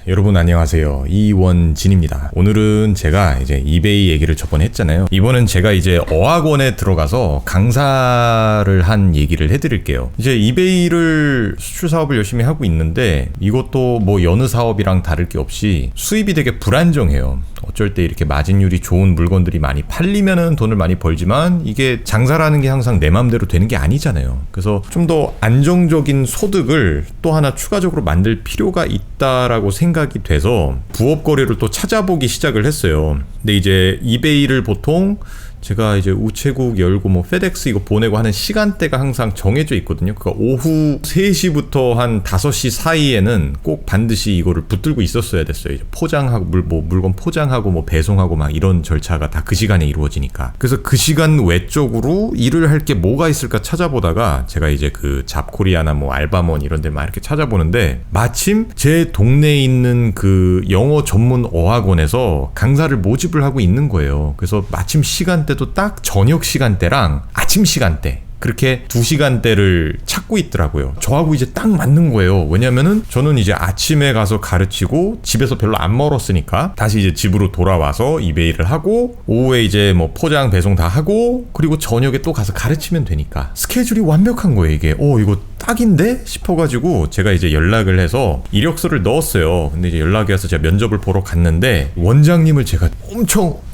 여러분 안녕하세요. 이원진입니다. 오늘은 제가 이제 이베이 얘기를 저번에 했잖아요. 이번엔 제가 이제 어학원에 들어가서 강사를 한 얘기를 해드릴게요. 이제 이베이를 수출 사업을 열심히 하고 있는데 이것도 뭐 여느 사업이랑 다를 게 없이 수입이 되게 불안정해요. 어쩔 때 이렇게 마진율이 좋은 물건들이 많이 팔리면은 돈을 많이 벌지만 이게 장사라는 게 항상 내 맘대로 되는 게 아니잖아요. 그래서 좀 더 안정적인 소득을 또 하나 추가적으로 만들 필요가 있다라고 생각이 돼서 부업 거래를 또 찾아보기 시작을 했어요. 근데 이제 이베이를 보통 제가 이제 우체국 열고 뭐 페덱스 이거 보내고 하는 시간대가 항상 정해져 있거든요. 그러니까 오후 3시부터 한 5시 사이에는 꼭 반드시 이거를 붙들고 있었어야 됐어요. 이제 포장하고 물건 포장하고 뭐 배송하고 막 이런 절차가 다 그 시간에 이루어지니까. 그래서 그 시간 외적으로 일을 할 게 뭐가 있을까 찾아보다가 제가 이제 그 잡코리아나 뭐 알바몬 이런 데 막 이렇게 찾아보는데 마침 제 동네에 있는 그 영어 전문 어학원에서 강사를 모집을 하고 있는 거예요. 그래서 마침 시간대 또 딱 저녁 시간대랑 아침 시간대 그렇게 2시간대를 찾고 있더라고요. 저하고 이제 딱 맞는 거예요. 왜냐면은 저는 이제 아침에 가서 가르치고 집에서 별로 안 멀었으니까 다시 이제 집으로 돌아와서 이베이를 하고 오후에 이제 뭐 포장 배송 다 하고 그리고 저녁에 또 가서 가르치면 되니까 스케줄이 완벽한 거예요. 이게 이거 딱인데 싶어가지고 제가 이제 연락을 해서 이력서를 넣었어요. 근데 이제 연락이 와서 제가 면접을 보러 갔는데 원장님을 제가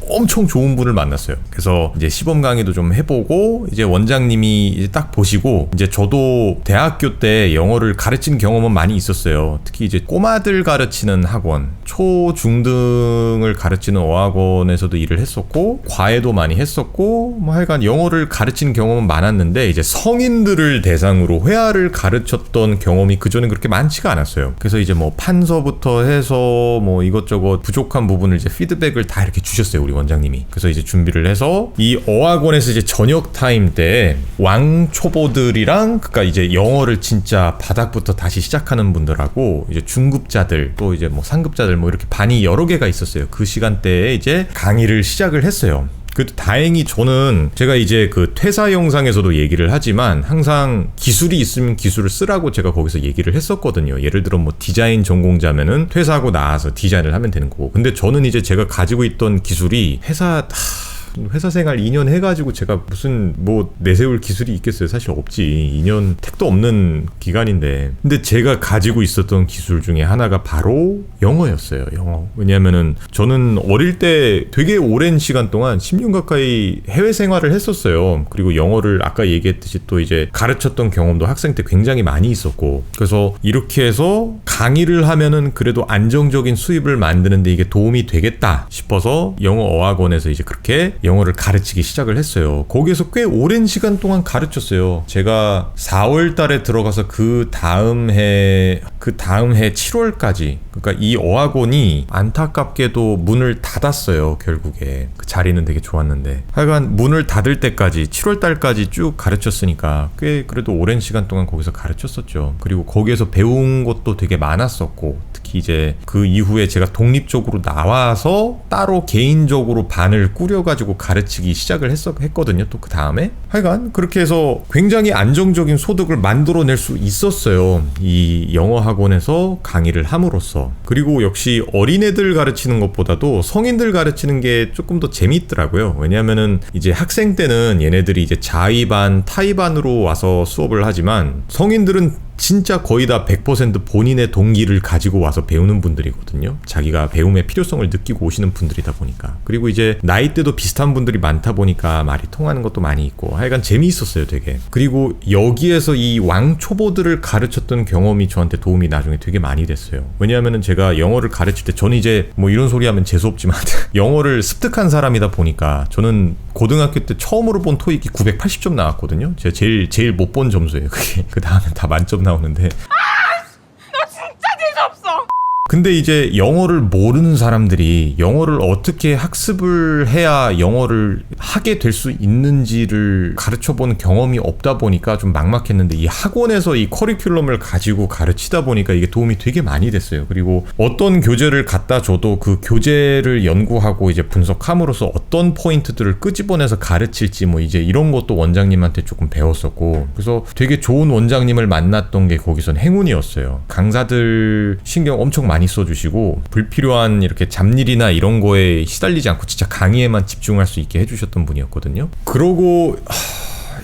엄청 좋은 분을 만났어요. 그래서 이제 시범 강의도 좀 해보고 이제 원장님이 이제 딱 보시고 이제 저도 대학교 때 영어를 가르친 경험은 많이 있었어요. 특히 이제 꼬마들 가르치는 학원, 초, 중등을 가르치는 어학원에서도 일을 했었고 과외도 많이 했었고 뭐 하여간 영어를 가르치는 경험은 많았는데 이제 성인들을 대상으로 회화를 가르쳤던 경험이 그전엔 그렇게 많지가 않았어요. 그래서 이제 뭐 판서부터 해서 뭐 이것저것 부족한 부분을 이제 피드백을 다 이렇게 주셨어요. 우리 원장님이. 그래서 이제 준비를 해서 이 어학원에서 이제 저녁 타임 때 왕초보들이랑 그러니까 이제 영어를 진짜 바닥부터 다시 시작하는 분들하고 이제 중급자들 또 이제 뭐 상급자들 뭐 이렇게 반이 여러 개가 있었어요. 그 시간대에 이제 강의를 시작을 했어요. 그래도 다행히 저는 제가 이제 그 퇴사 영상에서도 얘기를 하지만 항상 기술이 있으면 기술을 쓰라고 제가 거기서 얘기를 했었거든요. 예를 들어 뭐 디자인 전공자면은 퇴사하고 나와서 디자인을 하면 되는 거고. 근데 저는 이제 제가 가지고 있던 기술이 회사 생활 2년 해가지고 제가 무슨 뭐 내세울 기술이 있겠어요. 사실 없지. 2년 택도 없는 기간인데. 근데 제가 가지고 있었던 기술 중에 하나가 바로 영어였어요. 영어. 왜냐면은 저는 어릴 때 되게 오랜 시간 동안 10년 가까이 해외 생활을 했었어요. 그리고 영어를 아까 얘기했듯이 또 이제 가르쳤던 경험도 학생 때 굉장히 많이 있었고. 그래서 이렇게 해서 강의를 하면은 그래도 안정적인 수입을 만드는데 이게 도움이 되겠다 싶어서 영어 어학원에서 이제 그렇게 영어를 가르치기 시작을 했어요. 거기에서 꽤 오랜 시간 동안 가르쳤어요. 제가 4월 달에 들어가서 그 다음 해 7월까지 그러니까 이 어학원이 안타깝게도 문을 닫았어요. 결국에 그 자리는 되게 좋았는데 하여간 문을 닫을 때까지 7월 달까지 쭉 가르쳤으니까 꽤 그래도 오랜 시간 동안 거기서 가르쳤었죠. 그리고 거기에서 배운 것도 되게 많았었고 특히 이제 그 이후에 제가 독립적으로 나와서 따로 개인적으로 반을 꾸려가지고 가르치기 시작을 했거든요. 또 그 다음에 하여간 그렇게 해서 굉장히 안정적인 소득을 만들어낼 수 있었어요. 이 영어 학원에서 강의를 함으로써. 그리고 역시 어린애들 가르치는 것보다도 성인들 가르치는 게 조금 더 재미있더라고요. 왜냐면은 이제 학생 때는 얘네들이 이제 자의반, 타의반으로 와서 수업을 하지만 성인들은 진짜 거의 다 100% 본인의 동기를 가지고 와서 배우는 분들이거든요. 자기가 배움의 필요성을 느끼고 오시는 분들이다 보니까. 그리고 이제 나이대도 비슷한 분들이 많다 보니까 말이 통하는 것도 많이 있고 하여간 재미있었어요 되게. 그리고 여기에서 이 왕초보들을 가르쳤던 경험이 저한테 도움이 나중에 되게 많이 됐어요. 왜냐하면은 제가 영어를 가르칠 때 저는 이제 뭐 이런 소리 하면 재수없지만 영어를 습득한 사람이다 보니까 저는 고등학교 때 처음으로 본 토익이 980점 나왔거든요. 제가 제일 못 본 점수예요 그게. 그 다음에 다 만점 나오는데 너 진짜 재수없어. 근데 이제 영어를 모르는 사람들이 영어를 어떻게 학습을 해야 영어를 하게 될 수 있는지를 가르쳐본 경험이 없다 보니까 좀 막막했는데 이 학원에서 이 커리큘럼을 가지고 가르치다 보니까 이게 도움이 되게 많이 됐어요. 그리고 어떤 교재를 갖다 줘도 그 교재를 연구하고 이제 분석함으로써 어떤 포인트들을 끄집어내서 가르칠지 뭐 이제 이런 것도 원장님한테 조금 배웠었고 그래서 되게 좋은 원장님을 만났던 게 거기선 행운이었어요. 강사들 신경 엄청 많이 많이 써주시고 불필요한 이렇게 잡일이나 이런 거에 시달리지 않고 진짜 강의에만 집중할 수 있게 해주셨던 분이었거든요. 그러고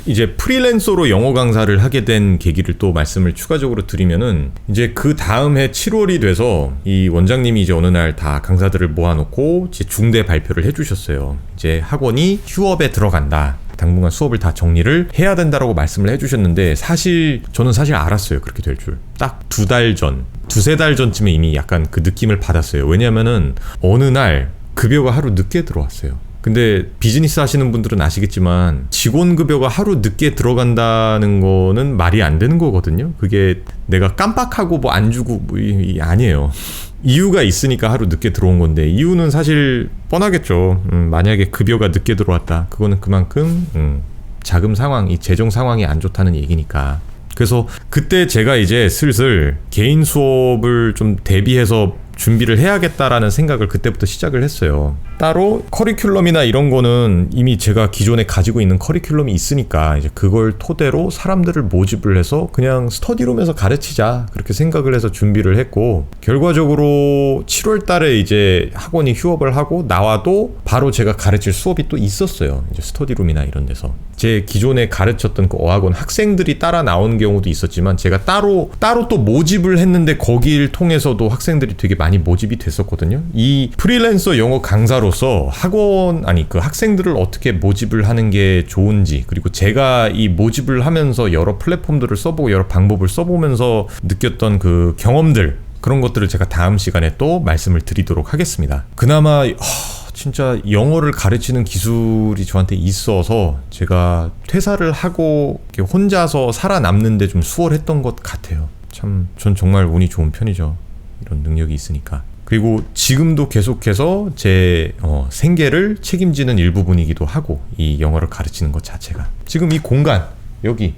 이제 프리랜서로 영어 강사를 하게 된 계기를 또 말씀을 추가적으로 드리면은 이제 그 다음 해 7월이 돼서 이 원장님이 이제 어느 날 다 강사들을 모아놓고 이제 중대 발표를 해주셨어요. 이제 학원이 휴업에 들어간다. 당분간 수업을 다 정리를 해야 된다라고 말씀을 해주셨는데 저는 사실 알았어요. 그렇게 될 줄. 딱 2달 전, 2-3달 전쯤에 이미 약간 그 느낌을 받았어요. 왜냐면은 어느 날 급여가 하루 늦게 들어왔어요. 근데 비즈니스 하시는 분들은 아시겠지만 직원 급여가 하루 늦게 들어간다는 거는 말이 안 되는 거거든요. 그게 내가 깜빡하고 뭐 안 주고 아니에요. 이유가 있으니까 하루 늦게 들어온 건데 이유는 사실 뻔하겠죠. 만약에 급여가 늦게 들어왔다. 그거는 그만큼 자금 상황, 이 재정 상황이 안 좋다는 얘기니까. 그래서 그때 제가 이제 슬슬 개인 수업을 좀 대비해서 준비를 해야겠다라는 생각을 그때부터 시작을 했어요. 따로 커리큘럼이나 이런 거는 이미 제가 기존에 가지고 있는 커리큘럼이 있으니까 이제 그걸 토대로 사람들을 모집을 해서 그냥 스터디룸에서 가르치자 그렇게 생각을 해서 준비를 했고, 결과적으로 7월 달에 이제 학원이 휴업을 하고 나와도 바로 제가 가르칠 수업이 또 있었어요. 이제 스터디룸이나 이런 데서 제 기존에 가르쳤던 그 어학원 학생들이 따라 나오는 경우도 있었지만 제가 따로 또 모집을 했는데 거기를 통해서도 학생들이 되게 많이 모집이 됐었거든요. 이 프리랜서 영어 강사로서 그 학생들을 어떻게 모집을 하는 게 좋은지, 그리고 제가 이 모집을 하면서 여러 플랫폼들을 써보고 여러 방법을 써보면서 느꼈던 그 경험들, 그런 것들을 제가 다음 시간에 또 말씀을 드리도록 하겠습니다. 그나마 진짜 영어를 가르치는 기술이 저한테 있어서 제가 퇴사를 하고 혼자서 살아남는데 좀 수월했던 것 같아요. 참, 전 정말 운이 좋은 편이죠. 이런 능력이 있으니까. 그리고 지금도 계속해서 제 생계를 책임지는 일부분이기도 하고, 이 영어를 가르치는 것 자체가. 지금 이 공간, 여기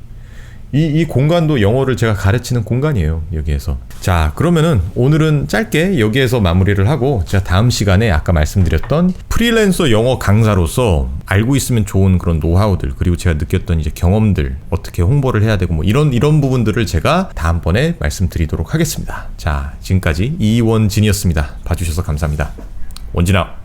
이 공간도 영어를 제가 가르치는 공간이에요. 여기에서. 자, 그러면은 오늘은 짧게 여기에서 마무리를 하고, 제가 다음 시간에 아까 말씀드렸던 프리랜서 영어 강사로서 알고 있으면 좋은 그런 노하우들, 그리고 제가 느꼈던 이제 경험들, 어떻게 홍보를 해야 되고 뭐 이런 부분들을 제가 다음번에 말씀드리도록 하겠습니다. 자, 지금까지 이원진이었습니다. 봐주셔서 감사합니다. 원진아.